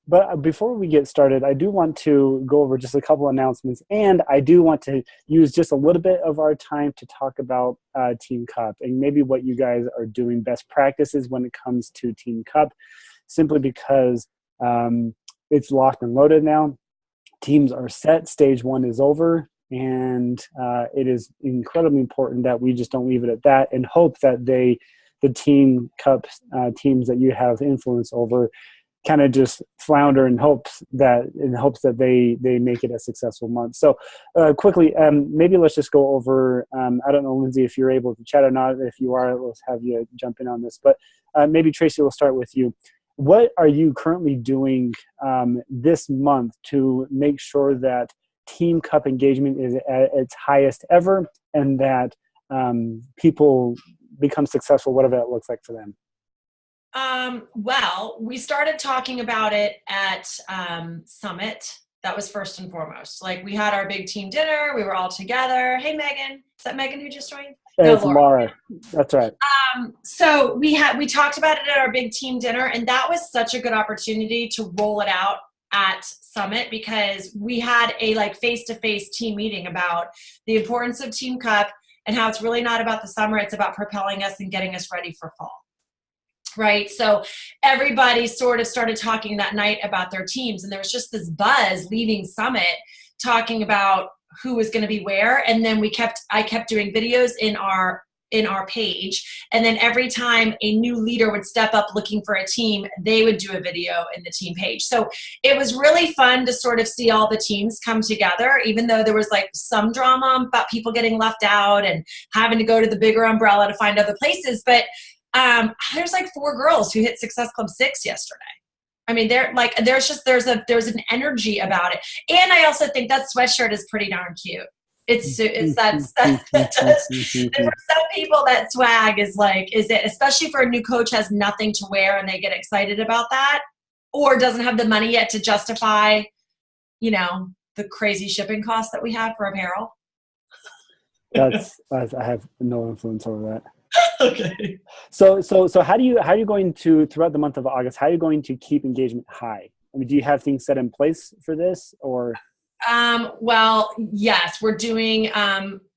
But before we get started, I do want to go over just a couple announcements, and I do want to use just a little bit of our time to talk about Team Cup and maybe what you guys are doing, best practices when it comes to Team Cup, simply because it's locked and loaded now. Teams are set. Stage 1 is over, and it is incredibly important that we just don't leave it at that and hope that the Team Cup teams that you have influence over kind of just flounder in hopes that they make it a successful month. So quickly, maybe let's just go over, I don't know, Lindsay, if you're able to chat or not. If you are, let's have you jump in on this. But maybe Tracy, we'll start with you. What are you currently doing this month to make sure that Team Cup engagement is at its highest ever and that people become successful, whatever that looks like for them? Well, we started talking about it at Summit. That was first and foremost. Like, we had our big team dinner. We were all together. Hey, Megan. Is that Megan who just joined? No, it's Laura. That's right. So we talked about it at our big team dinner, and that was such a good opportunity to roll it out at Summit, because we had a face-to-face team meeting about the importance of Team Cup and how it's really not about the summer. It's about propelling us and getting us ready for fall. Right. So everybody sort of started talking that night about their teams, and there was just this buzz leaving Summit talking about who was going to be where. And then I kept doing videos in our page. And then every time a new leader would step up looking for a team, they would do a video in the team page. So it was really fun to sort of see all the teams come together, even though there was some drama about people getting left out and having to go to the bigger umbrella to find other places. But there's 4 girls who hit Success Club 6 yesterday. I mean, there's an energy about it. And I also think that sweatshirt is pretty darn cute. It's that for some people, that swag is it, especially for a new coach has nothing to wear and they get excited about that, or doesn't have the money yet to justify, the crazy shipping costs that we have for apparel. I have no influence over that. Okay. So how are you going to, throughout the month of August, how are you going to keep engagement high? I mean, do you have things set in place for this, or? Well, yes, we're doing,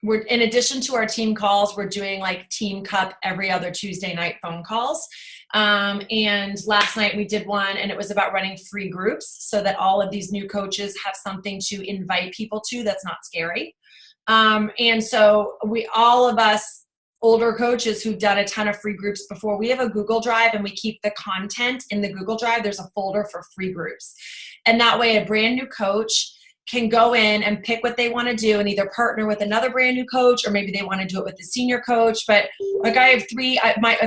we're, in addition to our team calls, we're doing Team Cup every other Tuesday night phone calls. And last night we did one, and it was about running free groups so that all of these new coaches have something to invite people to that's not scary. And so all of us older coaches who've done a ton of free groups before, we have a Google Drive, and we keep the content in the Google Drive. There's a folder for free groups. And that way a brand new coach can go in and pick what they want to do and either partner with another brand new coach, or maybe they want to do it with the senior coach. But I have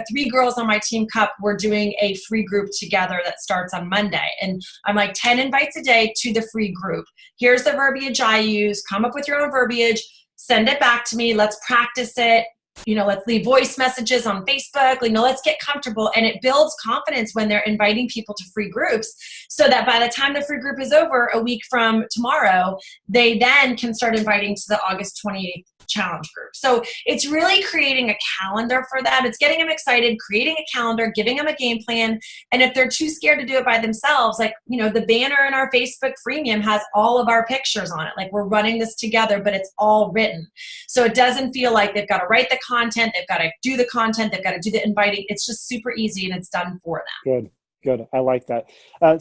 three girls on my Team Cup. We're doing a free group together that starts on Monday. And I'm 10 invites a day to the free group. Here's the verbiage I use. Come up with your own verbiage. Send it back to me. Let's practice it. Let's leave voice messages on Facebook. Let's get comfortable. And it builds confidence when they're inviting people to free groups, so that by the time the free group is over a week from tomorrow, they then can start inviting to the August 28th challenge group. So it's really creating a calendar for them. It's getting them excited, creating a calendar, giving them a game plan. And if they're too scared to do it by themselves, the banner in our Facebook freemium has all of our pictures on it. We're running this together, but it's all written. So it doesn't feel like they've got to write the content, they've got to do the content, they've got to do the inviting. It's just super easy, and it's done for them. Good. I like that.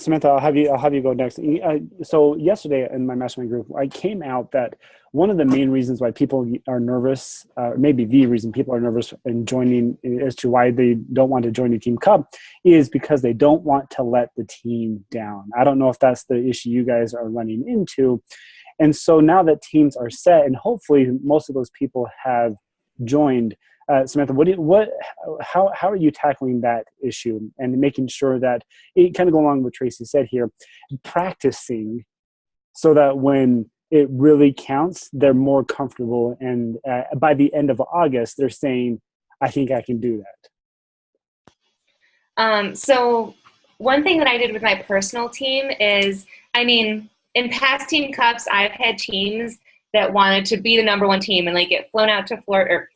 Samantha, I'll have you go next. So yesterday in my mastermind group, I came out that one of the main reasons why people are nervous, maybe the reason people are nervous in joining, as to why they don't want to join the Team Cup, is because they don't want to let the team down. I don't know if that's the issue you guys are running into. And so now that teams are set, and hopefully most of those people have joined, Samantha, how are you tackling that issue and making sure that it kind of go along with what Tracy said here, practicing so that when it really counts, they're more comfortable, and by the end of August, they're saying, I think I can do that. So one thing that I did with my personal team is, in past Team Cups, I've had teams that wanted to be the number one team and get flown out to Florida,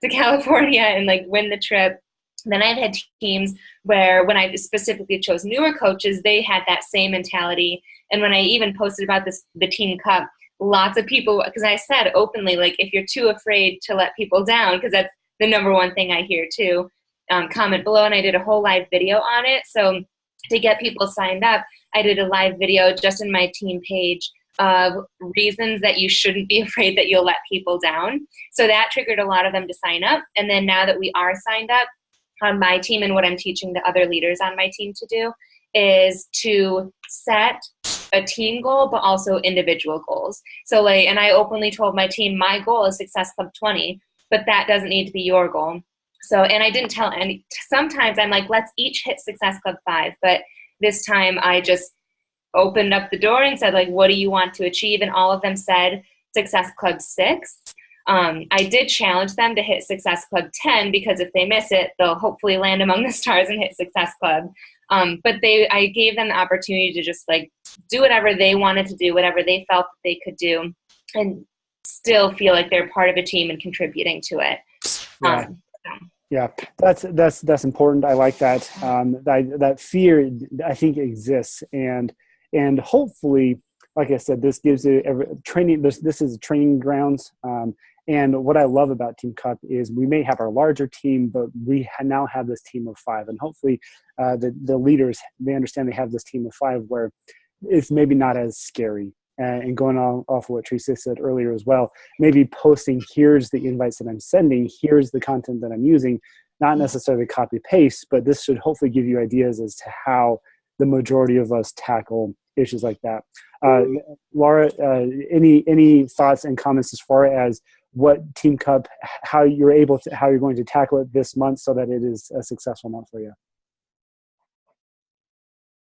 to California, and win the trip Then I've had teams where when I specifically chose newer coaches, they had that same mentality. And when I even posted about the team cup, lots of people, because I said openly, like, if you're too afraid to let people down, because that's the number one thing I hear too, comment below. And I did a whole live video on it. So to get people signed up, I did a live video just in my team page of reasons that you shouldn't be afraid that you'll let people down. So that triggered a lot of them to sign up. And then now that we are signed up on my team, and what I'm teaching the other leaders on my team to do is to set a team goal, but also individual goals. So like, and I openly told my team, my goal is Success Club 20, but that doesn't need to be your goal. So, and I didn't tell any, sometimes I'm like, let's each hit Success Club 5. But this time I just opened up the door and said, like, what do you want to achieve? And all of them said Success Club 6. I did challenge them to hit Success Club 10, because if they miss it, they'll hopefully land among the stars and hit Success Club. But I gave them the opportunity to just like do whatever they wanted to do, whatever they felt that they could do, and still feel like they're part of a team and contributing to it. Yeah. Yeah, that's important. I like that. That fear, I think, exists, and hopefully, like I said, this gives you training. This is training grounds. And what I love about Team Cup is we may have our larger team, but we now have this team of 5, and hopefully, the leaders, they understand they have this team of 5 where it's maybe not as scary. And going off of what Teresa said earlier as well, maybe posting, here's the invites that I'm sending, here's the content that I'm using, not necessarily copy paste, but this should hopefully give you ideas as to how the majority of us tackle issues like that. Laura, any thoughts and comments as far as what Team Cup, how you're going to tackle it this month so that it is a successful month for you?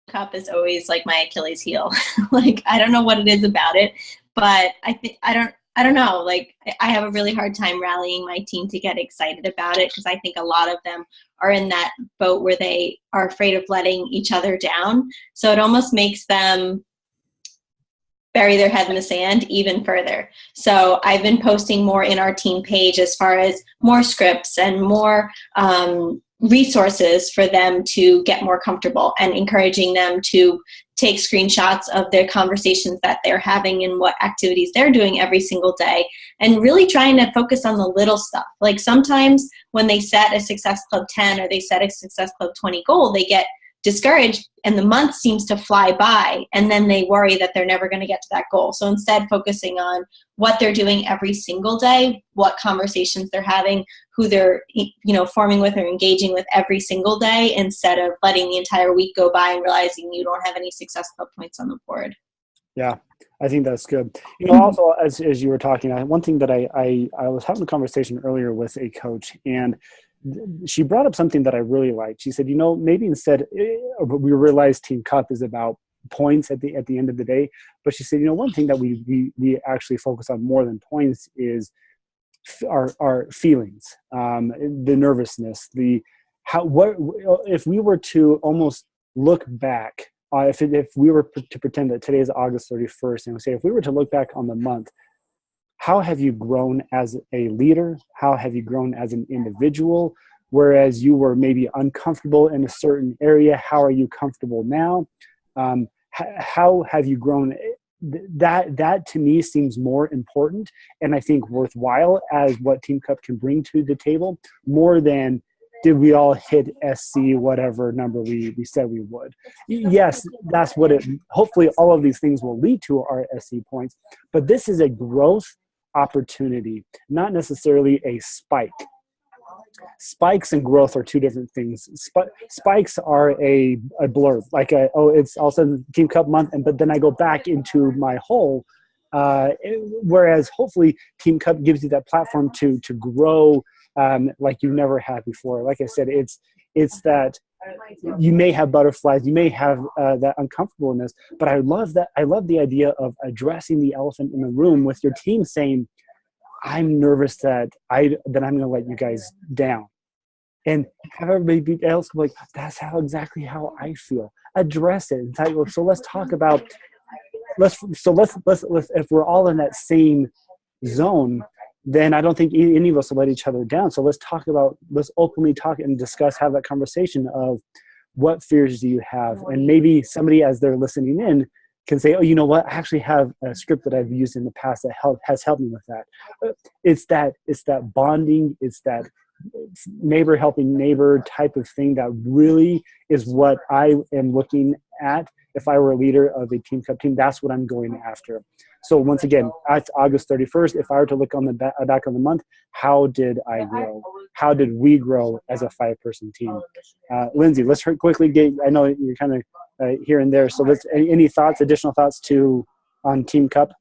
Cup is always like my Achilles heel. Like, I don't know what it is about it, but I don't know. Like, I have a really hard time rallying my team to get excited about it, because I think a lot of them are in that boat where they are afraid of letting each other down. So it almost makes them bury their head in the sand even further. So I've been posting more in our team page as far as more scripts and more resources for them to get more comfortable, and encouraging them to take screenshots of their conversations that they're having and what activities they're doing every single day, and really trying to focus on the little stuff. Like, sometimes when they set a Success Club 10 or they set a Success Club 20 goal, they get discouraged and the month seems to fly by, and then they worry that they're never going to get to that goal. So instead, focusing on what they're doing every single day, what conversations they're having, who they're forming with or engaging with every single day, instead of letting the entire week go by and realizing you don't have any Success Club points on the board. Yeah, I think that's good. Also, as you were talking, one thing that I was having a conversation earlier with a coach, and she brought up something that I really liked. She said, maybe instead, we realize Team Cup is about points at the end of the day, but she said, one thing that we actually focus on more than points is our feelings, the nervousness, if we were to almost look back, if we were to pretend that today is August 31st, and we say, if we were to look back on the month, how have you grown as a leader? How have you grown as an individual? Whereas you were maybe uncomfortable in a certain area, how are you comfortable now? How have you grown? That to me seems more important, and I think worthwhile as what Team Cup can bring to the table, more than did we all hit SC whatever number we said we would. Yes, that's what hopefully all of these things will lead to our SC points, but this is a growth opportunity, not necessarily a spike. Spikes and growth are two different things. Spikes are a blurb, like it's also Team Cup month, but then I go back into my hole. Whereas hopefully Team Cup gives you that platform to grow like you never had before. Like I said, it's that you may have butterflies, you may have that uncomfortableness, but I love the idea of addressing the elephant in the room with your team, saying, I'm nervous that I'm going to let you guys down, and have everybody else be like, that's exactly how I feel. Address it. So let's talk about, let's if we're all in that same zone, then I don't think any of us will let each other down. So let's openly talk and discuss, have that conversation of what fears do you have? And maybe somebody, as they're listening in, can say, oh, you know what? I actually have a script that I've used in the past that has helped me with that. It's that bonding. It's that neighbor helping neighbor type of thing that really is what I am looking at. If I were a leader of a Team Cup team, that's what I'm going after. So once again, it's August 31st. If I were to look on the back of the month, how did I grow? How did we grow as a 5-person team? Lindsay, let's quickly get, I know you're kind of here and there. So any thoughts, additional thoughts on Team Cup?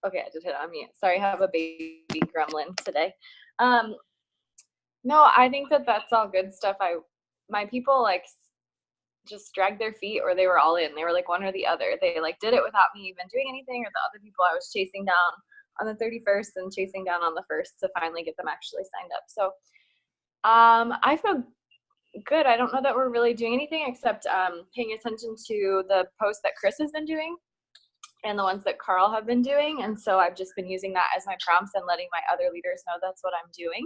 Okay, I just hit on mute. Sorry, I have a baby gremlin today. No, I think that's all good stuff. My people like just dragged their feet, or they were all in. They were like one or the other. They like did it without me even doing anything, or the other people I was chasing down on the 31st and chasing down on the 1st to finally get them actually signed up. So I feel good. I don't know that we're really doing anything except paying attention to the posts that Chris has been doing and the ones that Carl have been doing. And so I've just been using that as my prompts and letting my other leaders know that's what I'm doing.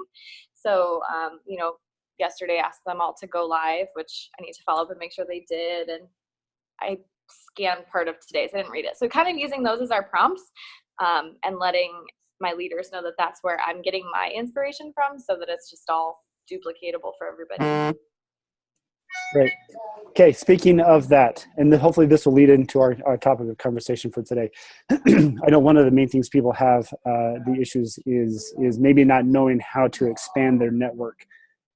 So, yesterday asked them all to go live, which I need to follow up and make sure they did. And I scanned part of today's. I didn't read it. So kind of using those as our prompts and letting my leaders know that that's where I'm getting my inspiration from, so that it's just all duplicatable for everybody. Great. Okay, speaking of that, and then hopefully this will lead into our topic of conversation for today. I know one of the main things people have the issues is maybe not knowing how to expand their network.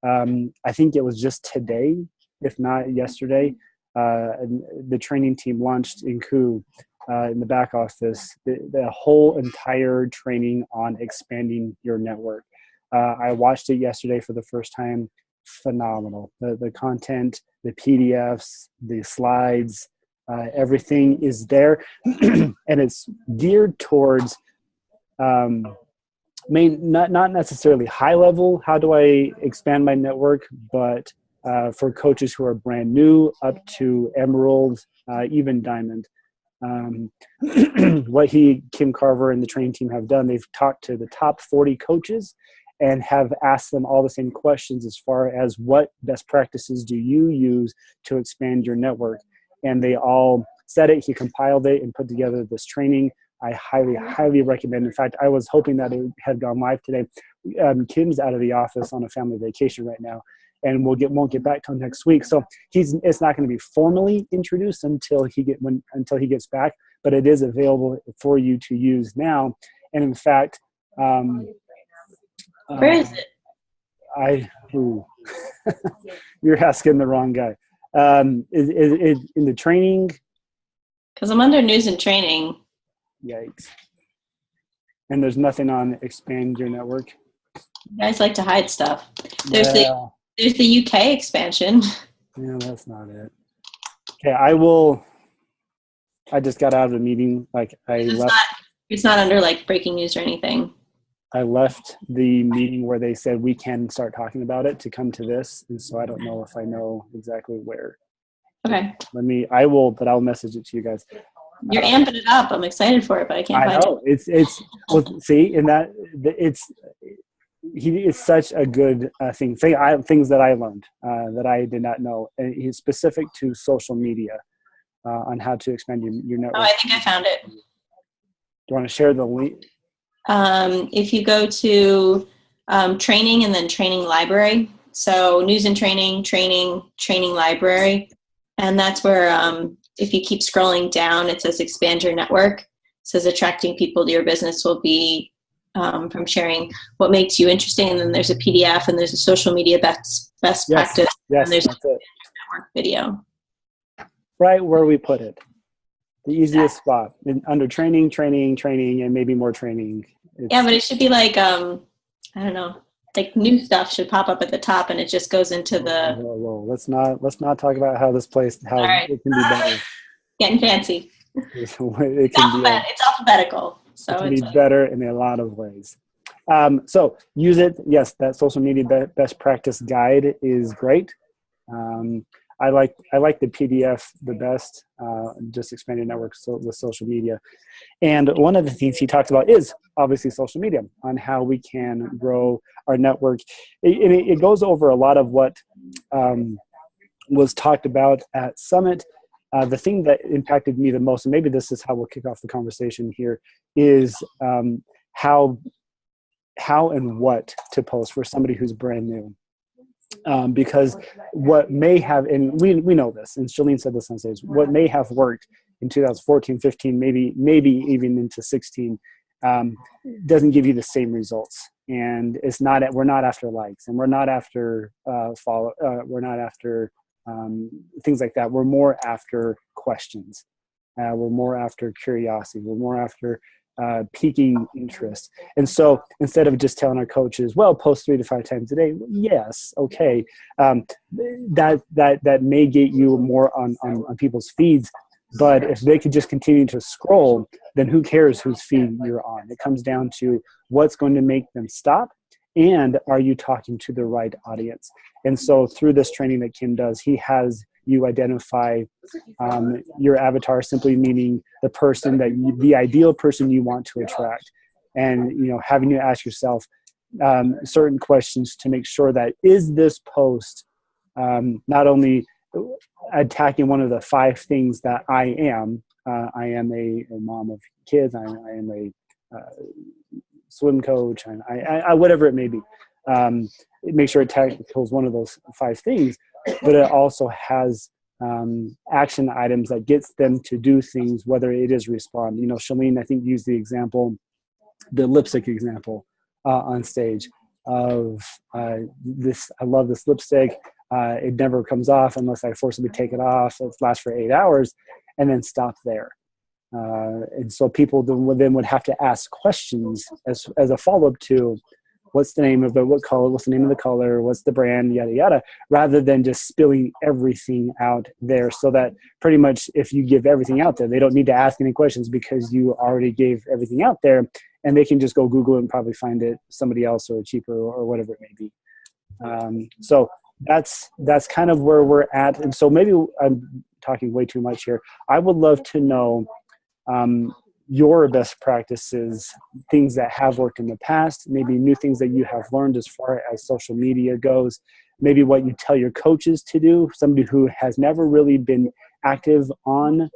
I think it was just today, if not yesterday, the training team launched in KU in the back office the whole entire training on expanding your network. I watched it yesterday for the first time. Phenomenal. The content, the PDFs, the slides, everything is there. And it's geared towards not necessarily high level, how do I expand my network, but for coaches who are brand new up to Emerald, even Diamond. What Kim Carver and the training team have done, they've talked to the top 40 coaches and have asked them all the same questions as far as what best practices do you use to expand your network. And they all said it. He compiled it and put together this training. I highly, highly recommend. In fact, I was hoping that it had gone live today. Kim's out of the office on a family vacation right now, and won't get back till next week. So it's not going to be formally introduced until he gets back, but it is available for you to use now. And in fact, where is it? You're asking the wrong guy. Is in the training? Because I'm under news and training. Yikes. And there's nothing on expand your network? You guys like to hide stuff. There's the UK expansion. Yeah, that's not it. Okay, I just got out of a meeting. It's not under like breaking news or anything. I left the meeting where they said we can start talking about it to come to this. And so I don't know if I know exactly where. Okay. But I'll message it to you guys. You're amping it up. I'm excited for it, but I can't find it. It's such a good things that I learned that I did not know. And he's specific to social media on how to expand your network. Oh, I think I found it. Do you want to share the link? If you go to training and then training library, so news and training library, and that's where if you keep scrolling down, it says expand your network. It says attracting people to your business will be from sharing what makes you interesting, and then there's a PDF, and there's a social media best practice, and there's a network video. Right where we put it. The easiest spot under training, and maybe more training. But it should be like, I don't know, like new stuff should pop up at the top, and it just goes into the. Whoa. Let's not talk about how this place, it can be better. Getting fancy. It's alphabetical. So it can be better in a lot of ways. So use it. Yes, that social media best practice guide is great. I like the PDF the best, just expanded networks with social media. And one of the things he talks about is obviously social media, on how we can grow our network. It goes over a lot of what was talked about at Summit. The thing that impacted me the most, and maybe this is how we'll kick off the conversation here, is how and what to post for somebody who's brand new. Because what may have, and we know this, and Shalene said this on stage, what may have worked in 2014, 15, maybe even into 16, doesn't give you the same results. And we're not after likes, and we're not after we're not after things like that. We're more after questions. We're more after curiosity. We're more after piquing interest. And so instead of just telling our coaches, well, post 3 to 5 times a day, yes, okay, that may get you more on people's feeds. But if they could just continue to scroll, then who cares whose feed you're on? It comes down to what's going to make them stop, and are you talking to the right audience? And so through this training that Kim does, he has you identify your avatar, simply meaning the ideal person you want to attract. And, having you ask yourself certain questions to make sure that, is this post not only attacking one of the 5 things that I am a mom of kids, I am a swim coach, and I whatever it may be. Make sure it tackles one of those 5 things, but it also has action items that gets them to do things, whether it is respond. Shalene, I think, used the lipstick example on stage of this. I love this lipstick. It never comes off unless I forcibly take it off. It lasts for 8 hours and then stop there. And so people then would have to ask questions as a follow-up to, what's the name of what color, what's the name of the color, what's the brand, yada, yada, rather than just spilling everything out there. So that pretty much if you give everything out there, they don't need to ask any questions because you already gave everything out there, and they can just go Google it and probably find it somebody else or cheaper or whatever it may be. So that's kind of where we're at. And so maybe I'm talking way too much here. I would love to know your best practices, things that have worked in the past, maybe new things that you have learned as far as social media goes, maybe what you tell your coaches to do, somebody who has never really been active on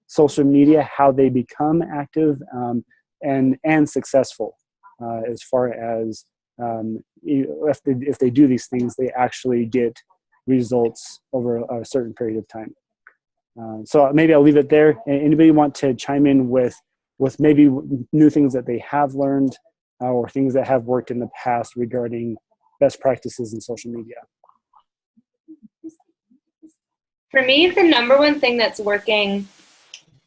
social media, how they become active and successful as far as if they do these things, they actually get results over a certain period of time. So maybe I'll leave it there. Anybody want to chime in with maybe new things that they have learned or things that have worked in the past regarding best practices in social media? For me, the number one thing that's working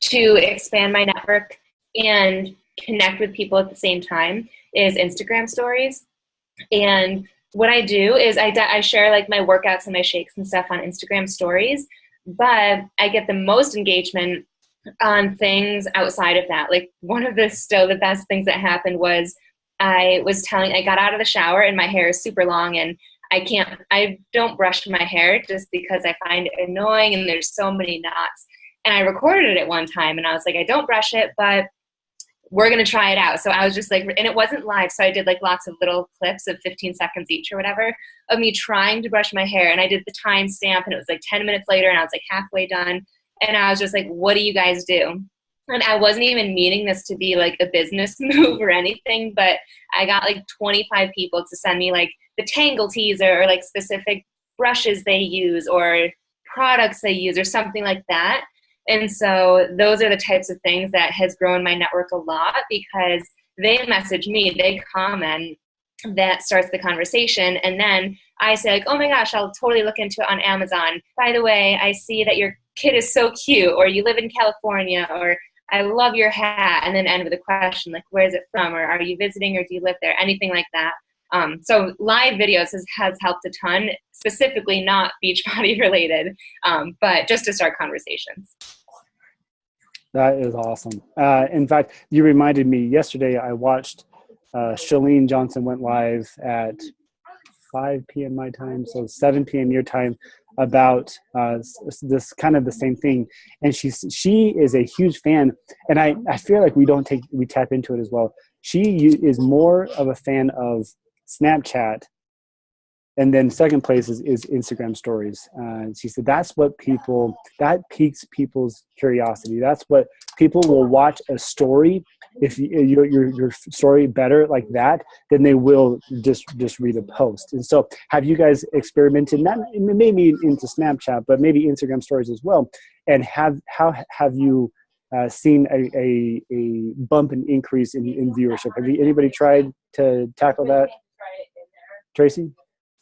to expand my network and connect with people at the same time is Instagram stories. And what I do is I share like my workouts and my shakes and stuff on Instagram stories, but I get the most engagement on things outside of that. Like one of the best things that happened was I got out of the shower and my hair is super long, and I don't brush my hair just because I find it annoying and there's so many knots. And I recorded it at one time and I was like, I don't brush it, but we're going to try it out. So I was just like, and it wasn't live. So I did like lots of little clips of 15 seconds each or whatever of me trying to brush my hair. And I did the time stamp and it was like 10 minutes later and I was like halfway done. And I was just like, what do you guys do? And I wasn't even meaning this to be like a business move or anything, but I got like 25 people to send me like the Tangle teaser or like specific brushes they use or products they use or something like that. And so those are the types of things that has grown my network a lot because they message me, they comment, that starts the conversation. And then I say like, oh my gosh, I'll totally look into it on Amazon. By the way, I see that your kid is so cute, or you live in California, or I love your hat, and then end with a question like, where is it from? Or are you visiting, or do you live there? Anything like that. So live videos has helped a ton, specifically not Beachbody related, but just to start conversations. That is awesome. In fact, you reminded me yesterday, I watched Shalene Johnson went live at 5 p.m. my time, so 7 p.m. your time, about this kind of the same thing, and she is a huge fan, and I feel like we tap into it as well. She is more of a fan of Snapchat, and then second place is Instagram stories. She said that piques people's curiosity. That's what people will watch a story. If your story better like that, then they will just read a post. And so, have you guys experimented, not maybe into Snapchat, but maybe Instagram stories as well? And how have you seen a bump and increase in viewership? Anybody tried to tackle that, Tracy?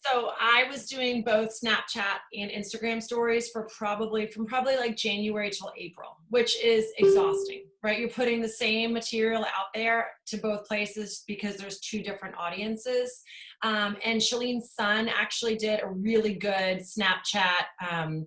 So I was doing both Snapchat and Instagram stories from probably like January till April, which is exhausting, right? You're putting the same material out there to both places because there's two different audiences. And Shalene's son actually did a really good Snapchat,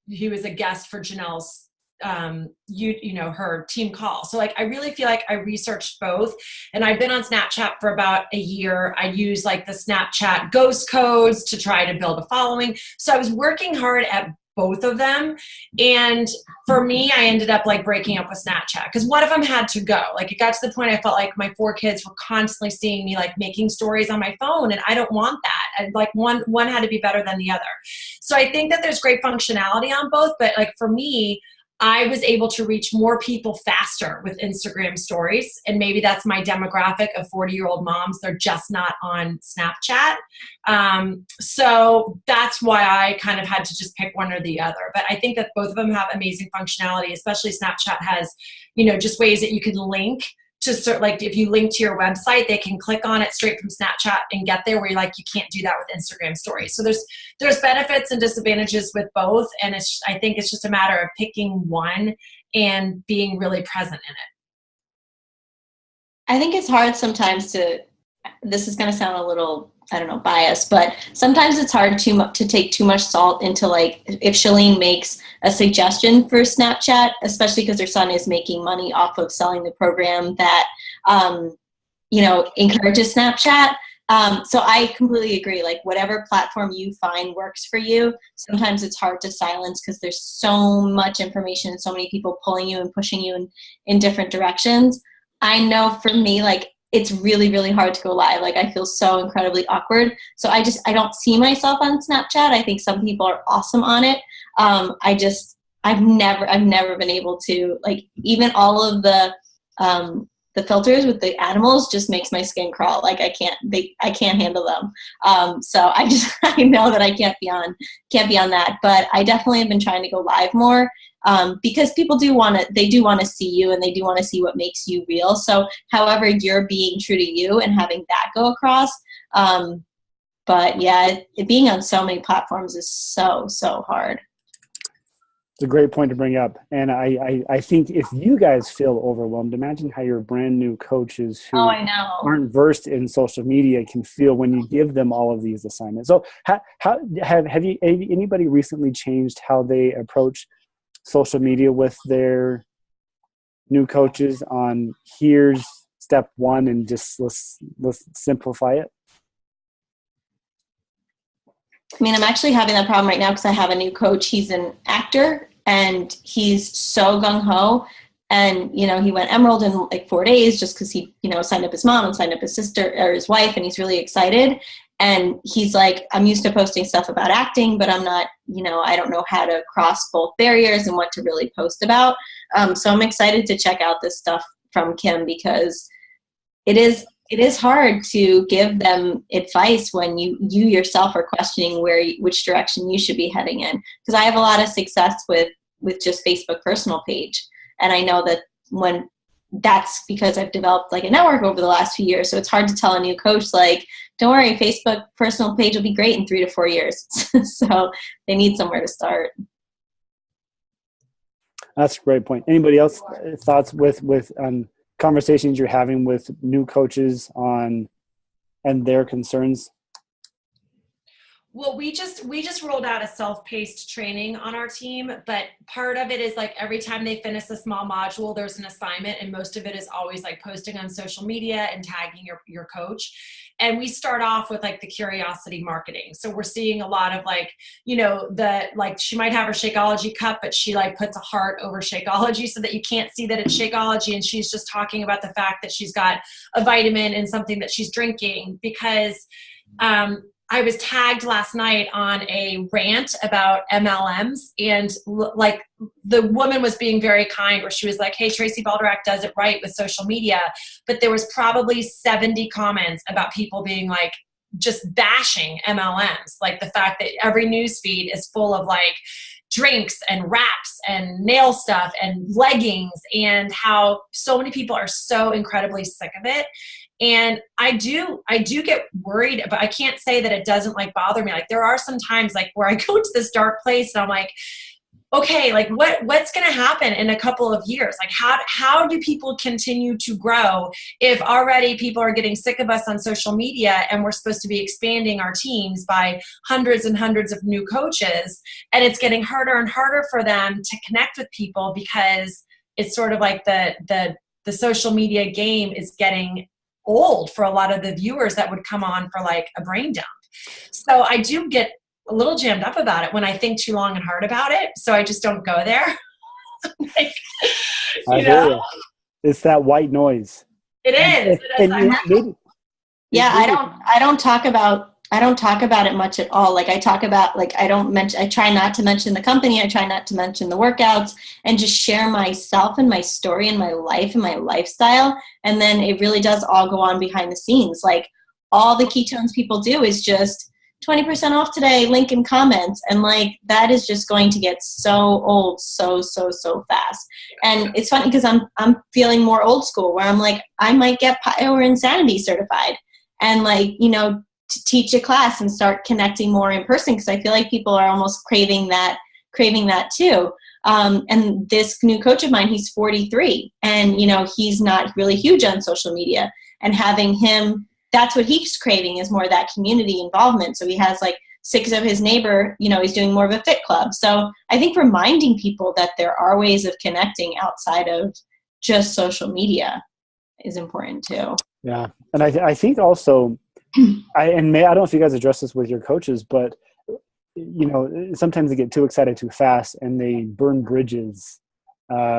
he was a guest for Janelle's her team call. So like I really feel like I researched both, and I've been on Snapchat for about a year. I use like the Snapchat ghost codes to try to build a following. So I was working hard at both of them, and for me I ended up like breaking up with Snapchat because one of them had to go. Like it got to the point I felt like my 4 kids were constantly seeing me like making stories on my phone, and I don't want that. And like one had to be better than the other. So I think that there's great functionality on both, but like for me, I was able to reach more people faster with Instagram stories. And maybe that's my demographic of 40-year-old moms. They're just not on Snapchat. So that's why I kind of had to just pick one or the other. But I think that both of them have amazing functionality, especially Snapchat has, just ways that you can link to like if you link to your website, they can click on it straight from Snapchat and get there, where you can't do that with Instagram stories. So there's benefits and disadvantages with both, and I think it's just a matter of picking one and being really present in it. I think it's hard sometimes this is going to sound a little, I don't know, biased, but sometimes it's hard to take too much salt into, like, if Shalene makes a suggestion for Snapchat, especially because her son is making money off of selling the program that, encourages Snapchat. So I completely agree. Like, whatever platform you find works for you, sometimes it's hard to silence because there's so much information and so many people pulling you and pushing you in different directions. I know for me, like, it's really, really hard to go live. Like, I feel so incredibly awkward. So I don't see myself on Snapchat. I think some people are awesome on it. I've never been able to, like, even all of the filters with the animals just makes my skin crawl. Like, I can't handle them. So I know that I can't be on that, but I definitely have been trying to go live more. Because people do want to see you, and they do want to see what makes you real. So however you're being true to you and having that go across. But yeah, being on so many platforms is so hard. It's a great point to bring up. And I think if you guys feel overwhelmed, imagine how your brand new coaches who aren't versed in social media can feel when you give them all of these assignments. So have anybody recently changed how they approach social media with their new coaches on here's step 1 and just let's simplify it? I mean, I'm actually having that problem right now because I have a new coach. He's an actor and he's so gung-ho, and he went Emerald in like 4 days just because he signed up his mom and signed up his sister or his wife, and he's really excited. And he's like, I'm used to posting stuff about acting, but I'm not, I don't know how to cross both barriers and what to really post about. So I'm excited to check out this stuff from Kim, because it is hard to give them advice when you yourself are questioning which direction you should be heading in. Because I have a lot of success with just Facebook personal page. And I know that when that's because I've developed like a network over the last few years. So it's hard to tell a new coach, like, don't worry, Facebook personal page will be great in 3 to 4 years. So they need somewhere to start. That's a great point. Anybody else thoughts with conversations you're having with new coaches on and their concerns? Well, we just rolled out a self-paced training on our team, but part of it is like every time they finish a small module, there's an assignment, and most of it is always like posting on social media and tagging your coach. And we start off with like the curiosity marketing. So we're seeing a lot of like, like she might have her Shakeology cup, but she like puts a heart over Shakeology so that you can't see that it's Shakeology, and she's just talking about the fact that she's got a vitamin in something that she's drinking. Because I was tagged last night on a rant about MLMs, and like the woman was being very kind, where she was like, hey, Tracy Balderac does it right with social media. But there was probably 70 comments about people being like, just bashing MLMs. Like the fact that every news feed is full of like drinks and wraps and nail stuff and leggings, and how so many people are so incredibly sick of it. And I do get worried, but I can't say that it doesn't like bother me. Like there are some times like where I go to this dark place and I'm like, okay, like what's going to happen in a couple of years? Like how do people continue to grow if already people are getting sick of us on social media, and we're supposed to be expanding our teams by hundreds and hundreds of new coaches, and it's getting harder and harder for them to connect with people because it's sort of like the social media game is getting old for a lot of the viewers that would come on for like a brain dump. So I do get a little jammed up about it when I think too long and hard about it. So I just don't go there. Like, I hear you. It's that white noise. It is. Yeah, I don't talk about it much at all. Like I talk about, like I try not to mention the company. I try not to mention the workouts, and just share myself and my story and my life and my lifestyle. And then it really does all go on behind the scenes. Like all the ketones people do is just 20% off today, link in comments. And like, that is just going to get so old so fast. And it's funny because I'm feeling more old school, where I'm like, I might get PIO or Insanity certified, and like, to teach a class and start connecting more in person, because I feel like people are almost craving that too. And this new coach of mine, he's 43, and he's not really huge on social media, and having him, that's what he's craving, is more of that community involvement. So he has like 6 of his neighbor, he's doing more of a fit club. So I think reminding people that there are ways of connecting outside of just social media is important too. Yeah. And I think also, I don't know if you guys address this with your coaches, but sometimes they get too excited too fast, and they burn bridges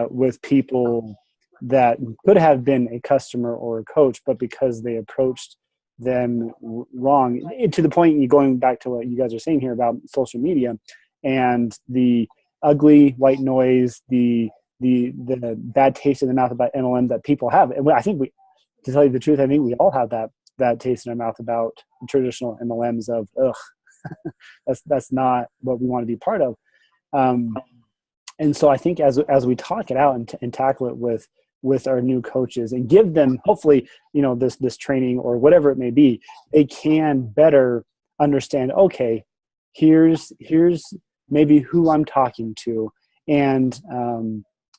with people that could have been a customer or a coach, but because they approached them wrong, to the point, you going back to what you guys are saying here about social media and the ugly white noise, the bad taste in the mouth about MLM that people have. And I think to tell you the truth, I think we all have that taste in our mouth about traditional MLMs of, that's not what we want to be part of. And so I think as we talk it out and tackle it with our new coaches, and give them, hopefully, this training or whatever it may be, they can better understand, okay, here's maybe who I'm talking to, and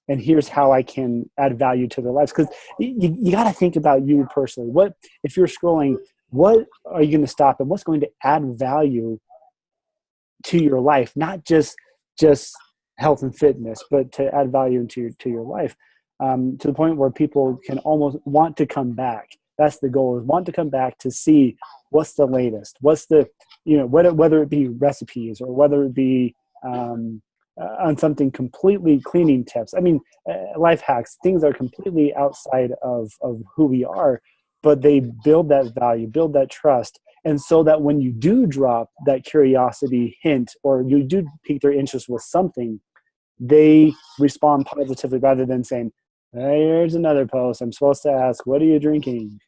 here's how I can add value to their lives. Because you got to think about you personally. What if you're scrolling? What are you going to stop, and what's going to add value to your life? Not just health and fitness, but to add value into your life, to the point where people can almost want to come back. That's the goal, is want to come back to see what's the latest, what's the, whether it be recipes or whether it be on something completely, cleaning tips. I mean, life hacks, things that are completely outside of who we are, but they build that value, build that trust. And so that when you do drop that curiosity hint, or you do pique their interest with something, they respond positively, rather than saying, hey, here's another post, I'm supposed to ask, what are you drinking?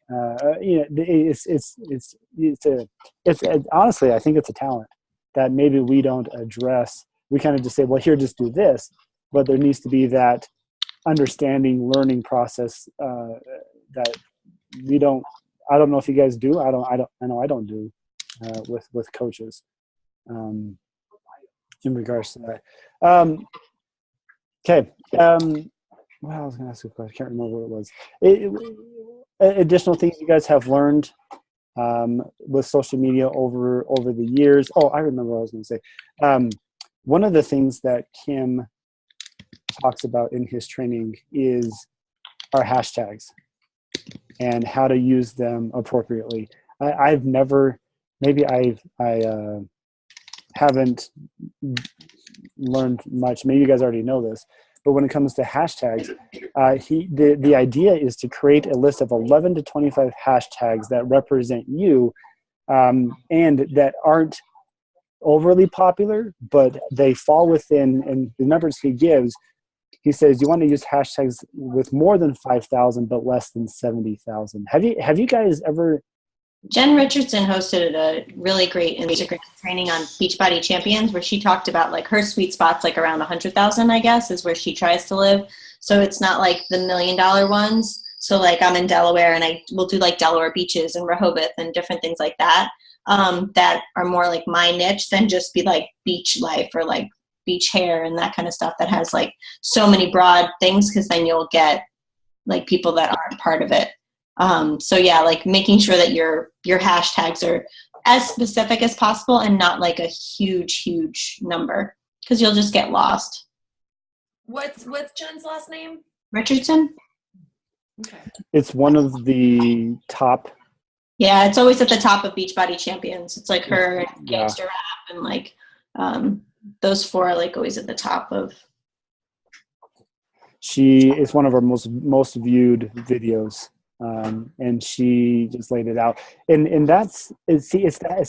Honestly, I think it's a talent that maybe we don't address. We kind of just say, well, here, just do this. But there needs to be that understanding, learning process that we don't. I don't know if you guys do. I know I don't do with coaches in regards to that. Okay. Well, I was going to ask a question. I can't remember what it was. Additional things you guys have learned with social media over the years. Oh, I remember what I was going to say. One of the things that Kim talks about in his training is our hashtags and how to use them appropriately. I've never, maybe I haven't learned much. Maybe you guys already know this, but when it comes to hashtags, the idea is to create a list of 11 to 25 hashtags that represent you, and that aren't overly popular, but they fall within, and the numbers he gives, he says you want to use hashtags with more than 5,000 but less than 70,000. Have you guys ever? Jen Richardson hosted a really great Instagram training on Beachbody Champions where she talked about like her sweet spots, like around 100,000, I guess, is where she tries to live. So it's not like the $1 million ones. So like I'm in Delaware and I will do like Delaware beaches and Rehoboth and different things like that, that are more like my niche than just be like beach life or like beach hair and that kind of stuff that has like so many broad things, because then you'll get like people that aren't part of it. So yeah, like making sure that your hashtags are as specific as possible and not like a huge number, because you'll just get lost. What's Jen's last name? Richardson. Okay. It's one of the top. Yeah, it's always at the top of Beachbody Champions. It's like her and Yeah. Gangster Rap and like those four are like always at the top of. She is one of our most viewed videos. And she just laid it out, and it's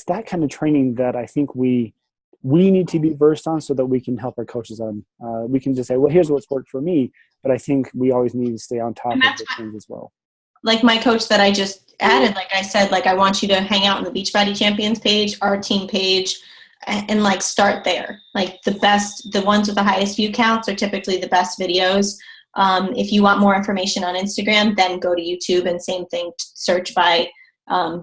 that kind of training that I think we need to be versed on, so that we can help our coaches on. We can just say, well, here's what's worked for me, but I think we always need to stay on top of the things as well. Like my coach that I just added, like I said, like I want you to hang out on the Beachbody Champions page, our team page, and like start there. Like the ones with the highest view counts are typically the best videos. If you want more information on Instagram, then go to YouTube, and same thing, search by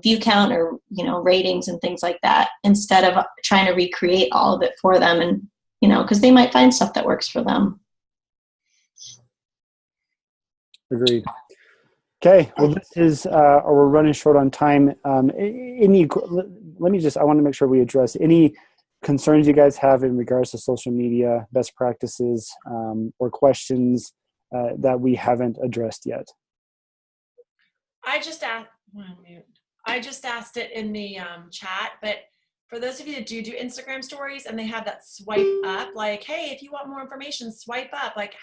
view count or, ratings and things like that, instead of trying to recreate all of it for them. And, because they might find stuff that works for them. Agreed. Okay. Well, this is, we're running short on time. I want to make sure we address any concerns you guys have in regards to social media, best practices, or questions that we haven't addressed yet. I just asked it in the chat, but for those of you that do Instagram stories and they have that swipe up, like, hey, if you want more information, swipe up. Like,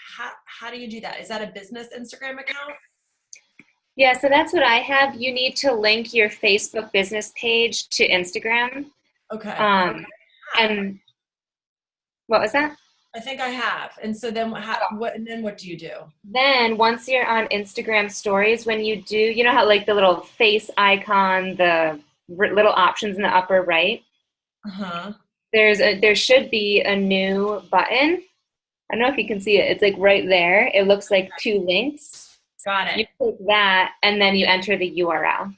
how do you do that? Is that a business Instagram account? Yeah, so that's what I have. You need to link your Facebook business page to Instagram. Okay. And what was that? I think I have. And so then what do you do? Then once you're on Instagram stories, when you do, you know how like the little face icon, the little options in the upper right? Uh-huh. There should be a new button. I don't know if you can see it. It's like right there. It looks like 2 links. Got it. You click that and then you enter the URL.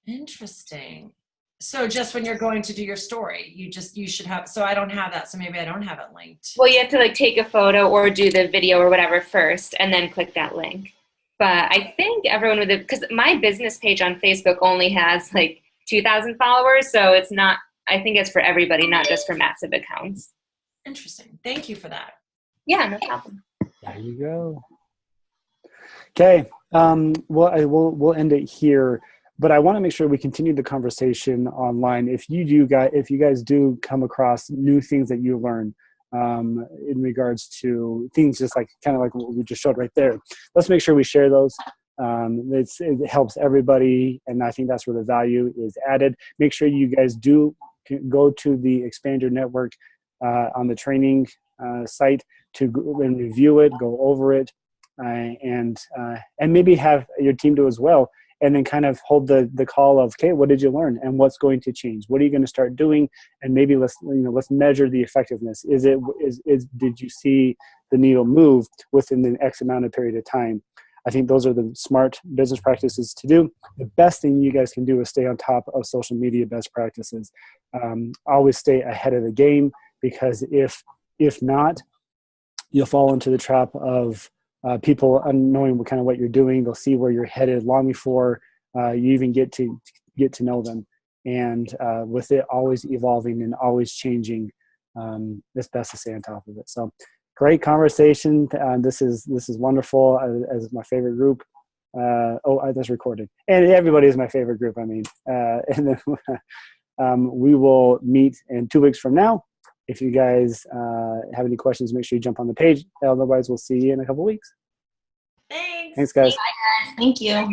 Interesting. So just when you're going to do your story, you should have, so I don't have that. So maybe I don't have it linked. Well, you have to like take a photo or do the video or whatever first and then click that link. But I think everyone because my business page on Facebook only has like 2,000 followers. So it's not, I think it's for everybody, not just for massive accounts. Interesting. Thank you for that. Yeah, no problem. There you go. Okay. We'll end it here. But I want to make sure we continue the conversation online. If you guys do come across new things that you learn in regards to things just like kind of like what we just showed right there, let's make sure we share those. It helps everybody, and I think that's where the value is added. Make sure you guys do go to the Expand Your Network on the training site to and review it, go over it, and maybe have your team do as well. And then kind of hold the call of, okay, what did you learn and what's going to change? What are you going to start doing? And maybe let's measure the effectiveness. Did you see the needle move within the X amount of period of time? I think those are the smart business practices to do. The best thing you guys can do is stay on top of social media best practices. Always stay ahead of the game, because if not, you'll fall into the trap of people unknowing what you're doing. They'll see where you're headed long before you even get to get to know them. And with it always evolving and always changing, it's best to stay on top of it. So great conversation. This is wonderful, as my favorite group. That's recorded. And everybody is my favorite group, I mean. And then we will meet in 2 weeks from now. If you guys have any questions, make sure you jump on the page. Otherwise, we'll see you in a couple weeks. Thanks. Thanks, guys. Bye, guys. Thank you.